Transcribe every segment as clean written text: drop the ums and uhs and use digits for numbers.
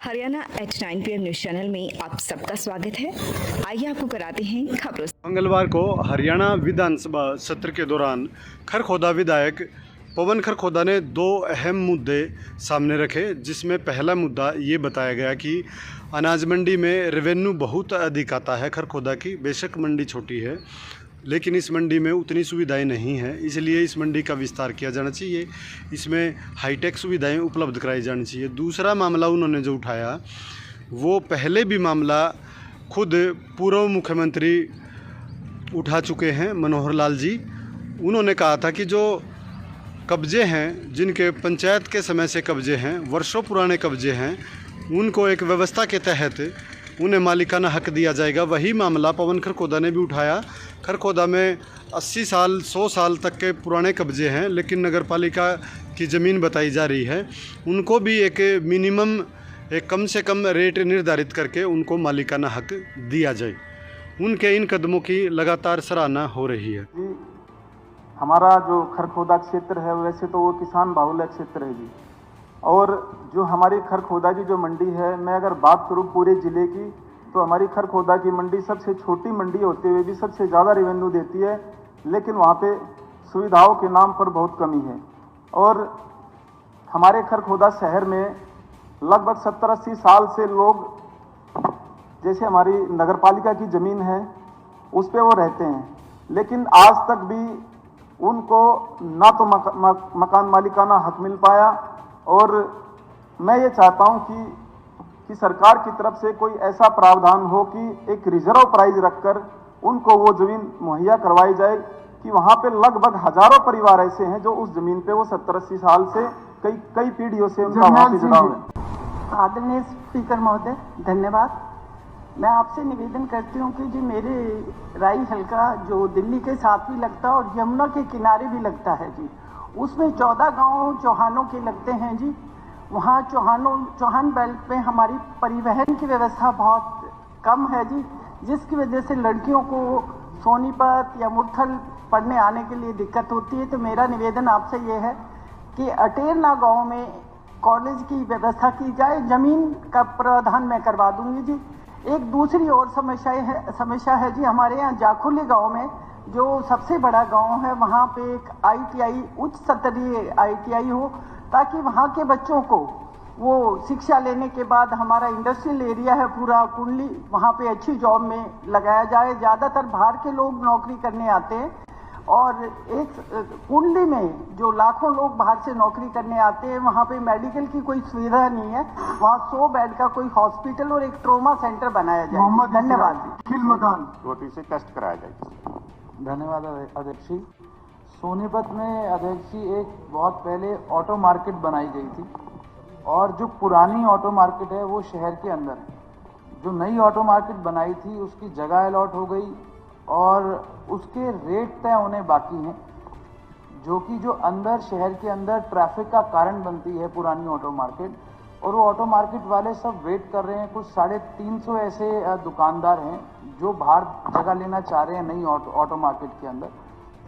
Haryana at 9 PM news channel में आप सबका स्वागत है। आइए आपको कराते हैं खबरों। मंगलवार को हरियाणा विधानसभा सत्र के दौरान खरखोदा विधायक पवन खरखोदा ने दो अहम मुद्दे सामने रखे, जिसमें पहला मुद्दा ये बताया गया कि अनाज मंडी में रेवेन्यू बहुत अधिक आता है खरखोदा की। बेशक मंडी छोटी है, लेकिन इस मंडी में उतनी सुविधाएं नहीं हैं, इसलिए इस मंडी का विस्तार किया जाना चाहिए, इसमें हाईटेक सुविधाएं उपलब्ध कराई जानी चाहिए। दूसरा मामला उन्होंने जो उठाया, वो पहले भी मामला खुद पूर्व मुख्यमंत्री उठा चुके हैं, मनोहर लाल जी। उन्होंने कहा था कि जो कब्जे हैं, जिनके पंचायत के समय से कब्जे हैं, वर्षों पुराने कब्जे हैं, उनको एक व्यवस्था के तहत उन्हें मालिकाना हक दिया जाएगा। वही मामला पवन खरखोदा ने भी उठाया। खरखोदा में 80 साल 100 साल तक के पुराने कब्जे हैं, लेकिन नगर पालिका की ज़मीन बताई जा रही है। उनको भी एक मिनिमम, एक कम से कम रेट निर्धारित करके उनको मालिकाना हक दिया जाए। उनके इन कदमों की लगातार सराहना हो रही है। जी, हमारा जो खरखोदा क्षेत्र है वैसे तो वो किसान बाहुल्य क्षेत्र है जी। और जो हमारी खरखोदा की जो मंडी है, मैं अगर बात करूँ पूरे ज़िले की, तो हमारी खरखोदा की मंडी सबसे छोटी मंडी होते हुए भी सबसे ज़्यादा रेवेन्यू देती है, लेकिन वहाँ पे सुविधाओं के नाम पर बहुत कमी है। और हमारे खरखोदा शहर में लगभग 70-80 साल से लोग, जैसे हमारी नगर पालिका की ज़मीन है उस पे वो रहते हैं, लेकिन आज तक भी उनको ना तो मकान मालिकाना हक मिल पाया। और मैं ये चाहता हूँ कि सरकार की तरफ से कोई ऐसा प्रावधान हो कि एक रिजर्व प्राइस रखकर उनको वो ज़मीन मुहैया करवाई जाए, कि वहाँ पे लगभग हजारों परिवार ऐसे हैं जो उस ज़मीन पे वो 70-80 साल से कई पीढ़ियों से उनका वहाँ पे जुड़ाव है। आदरणीय स्पीकर महोदय, धन्यवाद। मैं आपसे निवेदन करती हूँ कि जी मेरे राई हल्का जो दिल्ली के साथ भी लगता है और यमुना के किनारे भी लगता है जी, उसमें 14 गांव चौहानों के लगते हैं जी। वहाँ चौहान बेल्ट पे हमारी परिवहन की व्यवस्था बहुत कम है जी, जिसकी वजह से लड़कियों को सोनीपत या मुरथल पढ़ने आने के लिए दिक्कत होती है। तो मेरा निवेदन आपसे ये है कि अटेरना गाँव में कॉलेज की व्यवस्था की जाए। ज़मीन का प्रावधान मैं करवा दूंगी जी। एक दूसरी और समस्या है जी, हमारे यहाँ जाखोली गांव में जो सबसे बड़ा गांव है, वहाँ पे एक ITI उच्च स्तरीय ITI हो, ताकि वहाँ के बच्चों को वो शिक्षा लेने के बाद हमारा इंडस्ट्रियल एरिया है पूरा कुंडली, वहाँ पे अच्छी जॉब में लगाया जाए। ज़्यादातर बाहर के लोग नौकरी करने आते हैं, और एक कुंडली में जो लाखों लोग बाहर से नौकरी करने आते हैं, वहाँ पे मेडिकल की कोई सुविधा नहीं है। वहाँ 100 बेड का कोई हॉस्पिटल और एक ट्रोमा सेंटर बनाया जाए। धन्यवाद रोटी से टेस्ट कराया जाए। धन्यवाद अध्यक्ष जी। सोनीपत में अध्यक्ष जी एक बहुत पहले ऑटो मार्केट बनाई गई थी, और जो पुरानी ऑटो मार्केट है वो शहर के अंदर है। जो नई ऑटो मार्केट बनाई थी उसकी जगह अलॉट हो गई और उसके रेट तय होने बाकी हैं, जो अंदर शहर के अंदर ट्रैफिक का कारण बनती है पुरानी ऑटो मार्केट। और वो ऑटो मार्केट वाले सब वेट कर रहे हैं। कुछ 350 ऐसे दुकानदार हैं जो बाहर जगह लेना चाह रहे हैं नई ऑटो मार्केट के अंदर।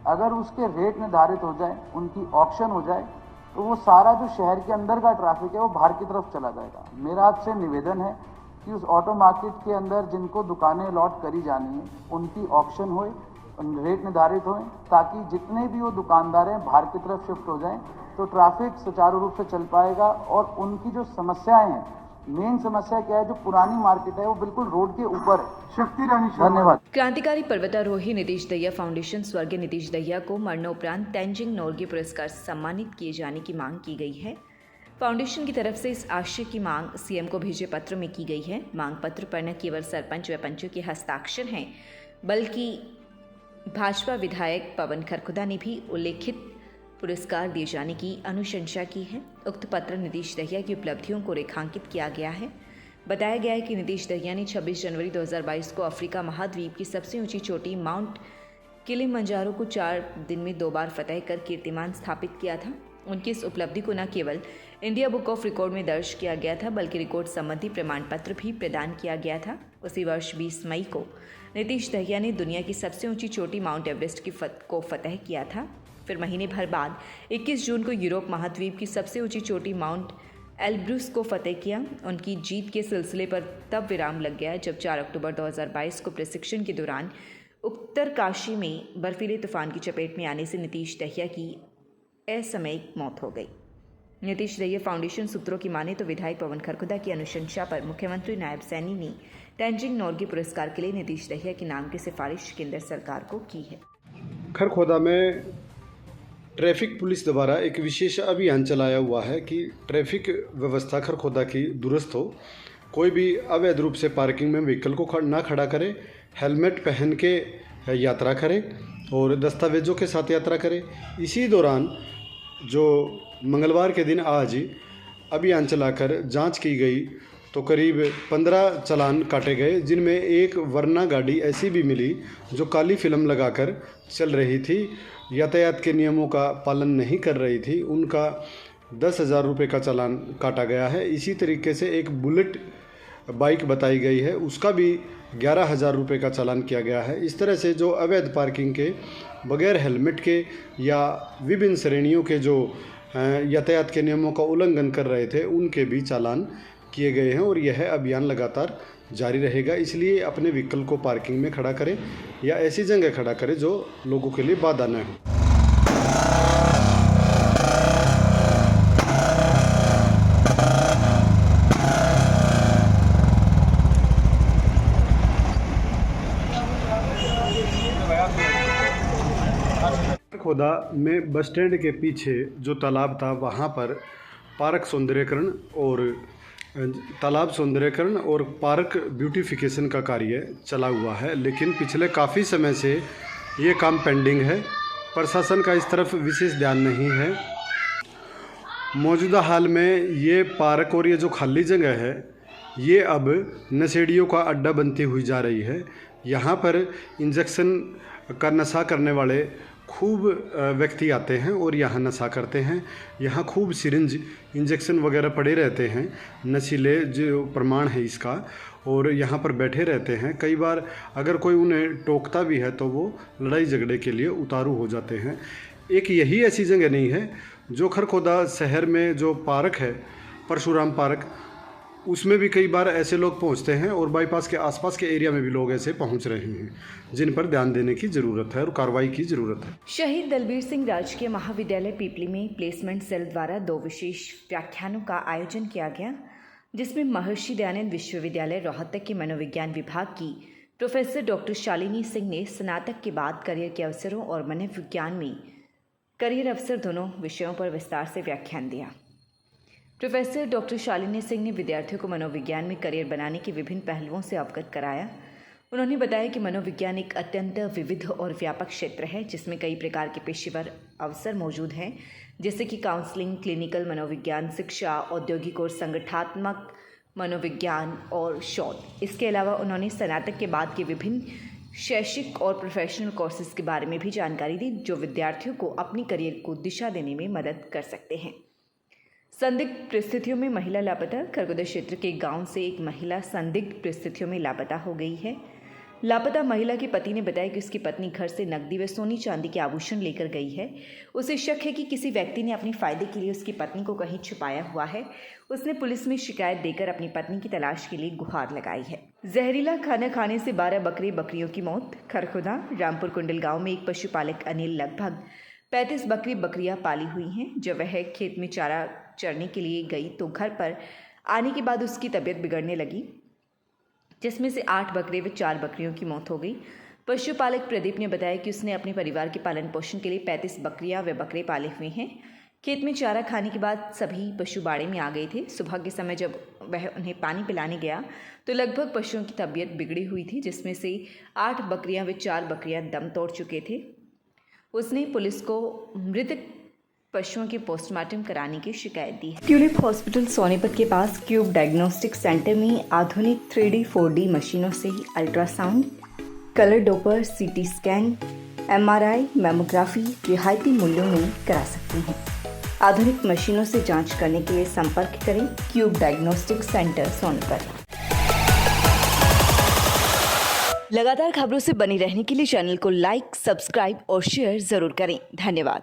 अगर उसके रेट निर्धारित हो जाए, उनकी ऑक्शन हो जाए, तो वो सारा जो शहर के अंदर का ट्रैफिक है वो बाहर की तरफ चला जाएगा। मेरा आपसे निवेदन है कि उस ऑटो मार्केट के अंदर जिनको दुकानें अलॉट करी जानी है उनकी ऑक्शन होए, रेट निर्धारित होए, ताकि जितने भी वो दुकानदार हैं बाहर की तरफ शिफ्ट हो जाएं, तो ट्रैफिक सुचारू रूप से चल पाएगा। और उनकी जो समस्याएं हैं, मेन समस्या क्या है, जो पुरानी मार्केट है वो बिल्कुल रोड के ऊपर है। शक्ति रानी, धन्यवाद। क्रांतिकारी पर्वतारोही नीतीश दहिया फाउंडेशन स्वर्गीय नीतीश दहिया को मरणोपरांत तेंजिंग नोर्गे पुरस्कार से सम्मानित किए जाने की मांग की गई है। फाउंडेशन की तरफ से इस आशय की मांग सीएम को भेजे पत्र में की गई है। मांग पत्र पर न केवल सरपंच व पंचों के हस्ताक्षर हैं, बल्कि भाजपा विधायक पवन खरखोदा ने भी उल्लेखित पुरस्कार दिए जाने की अनुशंसा की है। उक्त पत्र नीतीश दहिया की उपलब्धियों को रेखांकित किया गया है। बताया गया है कि नीतीश दहिया ने 26 जनवरी 2022 को अफ्रीका महाद्वीप की सबसे ऊंची चोटी माउंट किलिमंजारो को 4 दिन में 2 बार फतह कर कीर्तिमान स्थापित किया था। उनकी इस उपलब्धि को न केवल इंडिया बुक ऑफ रिकॉर्ड में दर्ज किया गया था, बल्कि रिकॉर्ड संबंधी प्रमाण पत्र भी प्रदान किया गया था। उसी वर्ष 20 मई को नीतीश दहिया ने दुनिया की सबसे ऊंची चोटी माउंट एवरेस्ट को फतह किया था। फिर महीने भर बाद 21 जून को यूरोप महाद्वीप की सबसे ऊंची चोटी माउंट एल्ब्रूस को फतेह किया। उनकी जीत के सिलसिले पर तब विराम लग गया जब 4 अक्टूबर 2022 को प्रशिक्षण के दौरान उत्तरकाशी में बर्फीले तूफान की चपेट में आने से नीतीश दहिया की असामयिक मौत हो गई। नीतीश दहिया फाउंडेशन सूत्रों की माने तो विधायक पवन खरखोदा की अनुशंसा पर मुख्यमंत्री नायब सैनी ने तेंजिंग नोर्गे पुरस्कार के लिए नीतीश दहिया के नाम की सिफारिश केंद्र सरकार को की है। खरखोदा में ट्रैफिक पुलिस द्वारा एक विशेष अभियान चलाया हुआ है कि ट्रैफिक व्यवस्था खरखोदा की दुरुस्त हो। कोई भी अवैध रूप से पार्किंग में व्हीकल को ना खड़ा करे, हेलमेट पहन के यात्रा करे और दस्तावेजों के साथ यात्रा करे। इसी दौरान जो मंगलवार के दिन आज अभियान चलाकर जांच की गई तो करीब 15 चालान काटे गए, जिनमें एक वरना गाड़ी ऐसी भी मिली जो काली फिल्म लगाकर चल रही थी, यातायात के नियमों का पालन नहीं कर रही थी। उनका 10,000 रुपये का चालान काटा गया है। इसी तरीके से एक बुलेट बाइक बताई गई है, उसका भी 11,000 रुपये का चालान किया गया है। इस तरह से जो अवैध पार्किंग के, बगैर हेलमेट के या विभिन्न श्रेणियों के जो यातायात के नियमों का उल्लंघन कर रहे थे, उनके भी चालान किए गए हैं और यह अभियान लगातार जारी रहेगा। इसलिए अपने व्हीकल को पार्किंग में खड़ा करें या ऐसी जगह खड़ा करें जो लोगों के लिए बाधा न हो। खरखोदा में बस स्टैंड के पीछे जो तालाब था, वहाँ पर पार्क सौंदर्यकरण और पार्क ब्यूटिफिकेशन का कार्य चला हुआ है, लेकिन पिछले काफ़ी समय से ये काम पेंडिंग है। प्रशासन का इस तरफ विशेष ध्यान नहीं है। मौजूदा हाल में ये पार्क और ये जो खाली जगह है, ये अब नशेड़ियों का अड्डा बनती हुई जा रही है। यहाँ पर इंजेक्शन का नशा करने वाले खूब व्यक्ति आते हैं और यहाँ नशा करते हैं। यहाँ खूब सिरिंज इंजेक्शन वगैरह पड़े रहते हैं, नशीले जो प्रमाण है इसका, और यहाँ पर बैठे रहते हैं। कई बार अगर कोई उन्हें टोकता भी है तो वो लड़ाई झगड़े के लिए उतारू हो जाते हैं। एक यही ऐसी जगह नहीं है जो खरखोदा शहर में जो पार्क है, परशुराम पार्क, उसमें भी कई बार ऐसे लोग पहुंचते हैं और बाईपास के आसपास के एरिया में भी लोग ऐसे पहुंच रहे हैं, जिन पर ध्यान देने की ज़रूरत है और कार्रवाई की ज़रूरत है। शहीद दलबीर सिंह राजकीय महाविद्यालय पीपली में प्लेसमेंट सेल द्वारा 2 विशेष व्याख्यानों का आयोजन किया गया, जिसमें महर्षि दयानंद विश्वविद्यालय रोहतक के मनोविज्ञान विभाग की प्रोफेसर डॉक्टर शालिनी सिंह ने स्नातक के बाद करियर के अवसरों और मनोविज्ञान में करियर अवसर दोनों विषयों पर विस्तार से व्याख्यान दिया। प्रोफेसर डॉक्टर शालिनी सिंह ने विद्यार्थियों को मनोविज्ञान में करियर बनाने के विभिन्न पहलुओं से अवगत कराया। उन्होंने बताया कि मनोविज्ञान एक अत्यंत विविध और व्यापक क्षेत्र है, जिसमें कई प्रकार के पेशेवर अवसर मौजूद हैं, जैसे कि काउंसलिंग, क्लिनिकल मनोविज्ञान, शिक्षा, औद्योगिक और संगठनात्मक मनोविज्ञान और शोध। इसके अलावा उन्होंने स्नातक के बाद के विभिन्न शैक्षिक और प्रोफेशनल कोर्सेज के बारे में भी जानकारी दी, जो विद्यार्थियों को अपनी करियर को दिशा देने में मदद कर सकते हैं। संदिग्ध परिस्थितियों में महिला लापता। खरगोदा क्षेत्र के गांव से एक महिला संदिग्ध परिस्थितियों में लापता हो गई है। लापता महिला के पति ने बताया कि उसकी पत्नी घर से नकदी व सोनी चांदी के आभूषण लेकर गई है। उसे शक है कि किसी व्यक्ति ने अपने फायदे के लिए उसकी पत्नी को कहीं छुपाया हुआ है। उसने पुलिस में शिकायत देकर अपनी पत्नी की तलाश के लिए गुहार लगाई है। जहरीला खाना खाने से 12 बकरियों की मौत। खरखोदा रामपुर कुंडल गाँव में एक पशुपालक अनिल लगभग 35 बकरियां पाली हुई हैं। जब वह खेत में चारा चरने के लिए गई तो घर पर आने के बाद उसकी तबीयत बिगड़ने लगी, जिसमें से 8 बकरे व 4 बकरियों की मौत हो गई। पशुपालक प्रदीप ने बताया कि उसने अपने परिवार के पालन पोषण के लिए 35 बकरियां व बकरे पाले हुए हैं। खेत में चारा खाने के बाद सभी पशु बाड़े में आ गए थे। सुबह के समय जब वह उन्हें पानी पिलाने गया तो लगभग पशुओं की तबीयत बिगड़ी हुई थी, जिसमें से 8 बकरियां व 4 बकरियां दम तोड़ चुके थे। उसने पुलिस को मृत पशुओं के पोस्टमार्टम कराने की शिकायत दी है। ट्यूलिप हॉस्पिटल सोनीपत के पास क्यूब डायग्नोस्टिक सेंटर में आधुनिक 3D 4D मशीनों से ultrasound, colour Doppler, CT scan, MRI, mammography रियायती मूल्यों में करा सकते हैं। आधुनिक मशीनों से जांच करने के लिए संपर्क करें क्यूब डायग्नोस्टिक सेंटर सोनीपत। लगातार खबरों से बनी रहने के लिए चैनल को लाइक, सब्सक्राइब और शेयर जरूर करें। धन्यवाद।